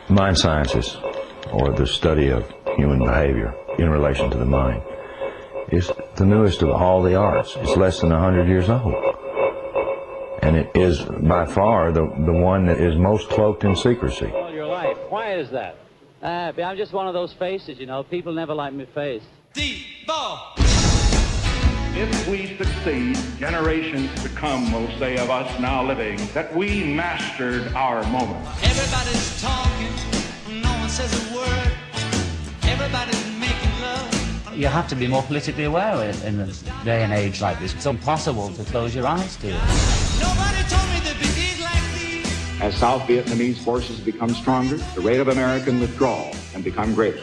Mind sciences, or the study of human behavior in relation to the mind, is the newest of all the arts. It's less than 100 years old. And it is by far the one that is most cloaked in secrecy. All your life. Why is that? I'm just one of those faces, you know. People never like me face. If we succeed, generations to come will say of us now living that we mastered our moment. Everybody's talking, no one says a word. Everybody's making love. You have to be more politically aware in a day and age like this. It's impossible to close your eyes to it. Nobody told me there'd be days like these. As South Vietnamese forces become stronger, the rate of American withdrawal can become greater.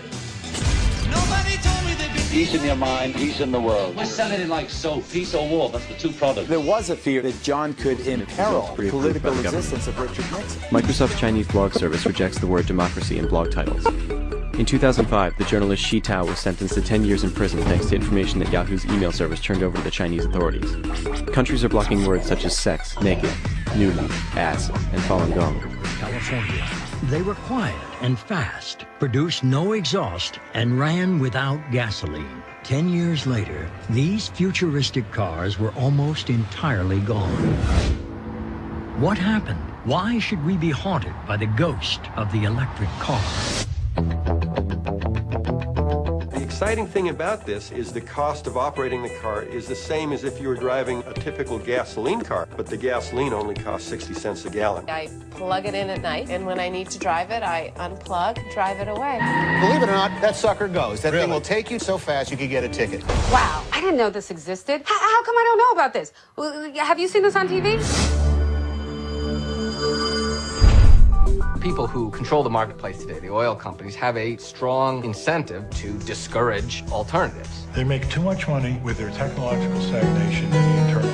Nobody told me there'd be Peace in your mind, peace in the world. We're selling it like soap. Peace or war, that's the two products. There was a fear that John could imperil the political existence of Richard Nixon. Microsoft's Chinese blog service rejects the word democracy in blog titles. In 2005, the journalist Shi Tao was sentenced to 10 years in prison thanks to information that Yahoo's email service turned over to the Chinese authorities. Countries are blocking words such as sex, naked, nudie, ass, and Falun Gong. California. They were quiet and fast, produced no exhaust, and ran without gasoline. 10 years later, these futuristic cars were almost entirely gone. What happened? Why should we be haunted by the ghost of the electric car? The exciting thing about this is the cost of operating the car is the same as if you were driving a typical gasoline car, but the gasoline only costs 60 cents a gallon. I plug it in at night, and when I need to drive it, I unplug, drive it away. Believe it or not, that sucker goes. That thing will take you so fast you could get a ticket. Wow, I didn't know this existed. How come I don't know about this? Have you seen this on TV? People who control the marketplace today, the oil companies, have a strong incentive to discourage alternatives. They make too much money with their technological stagnation in the internal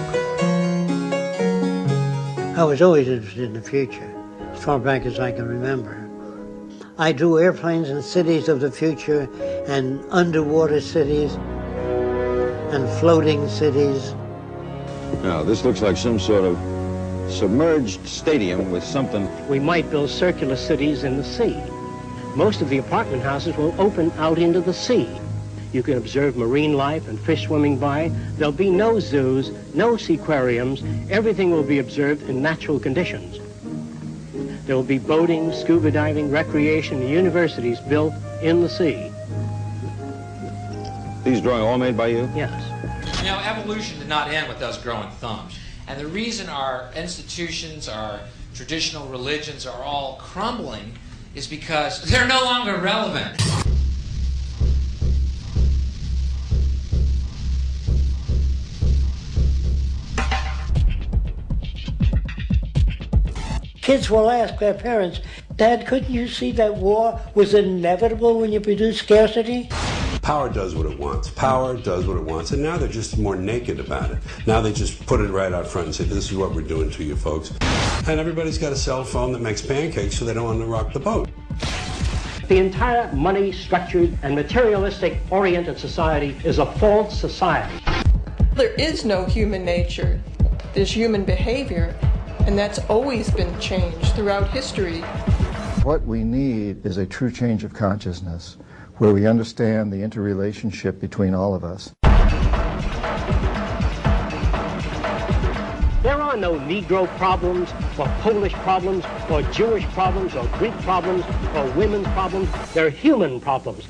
car. I was always interested in the future, as far back as I can remember. I drew airplanes in cities of the future, and underwater cities, and floating cities. Now, this looks like some sort of submerged stadium with something. We might build circular cities in the sea. Most of the apartment houses will open out into the sea. You can observe marine life and fish swimming by. There'll be no zoos, no seaquariums. Everything will be observed in natural conditions. There will be boating, scuba diving, recreation, and universities built in the sea. These drawings all made by you? Yes. You know, evolution did not end with us growing thumbs. And the reason our institutions, our traditional religions are all crumbling is because they're no longer relevant. Kids will ask their parents, Dad, couldn't you see that war was inevitable when you produce scarcity? Power does what it wants. Power does what it wants. And now they're just more naked about it. Now they just put it right out front and say, this is what we're doing to you folks. And everybody's got a cell phone that makes pancakes, so they don't want to rock the boat. The entire money-structured and materialistic-oriented society is a false society. There is no human nature. There's human behavior, and that's always been changed throughout history. What we need is a true change of consciousness, where we understand the interrelationship between all of us. There are no Negro problems, or Polish problems, or Jewish problems, or Greek problems, or women's problems. They're human problems.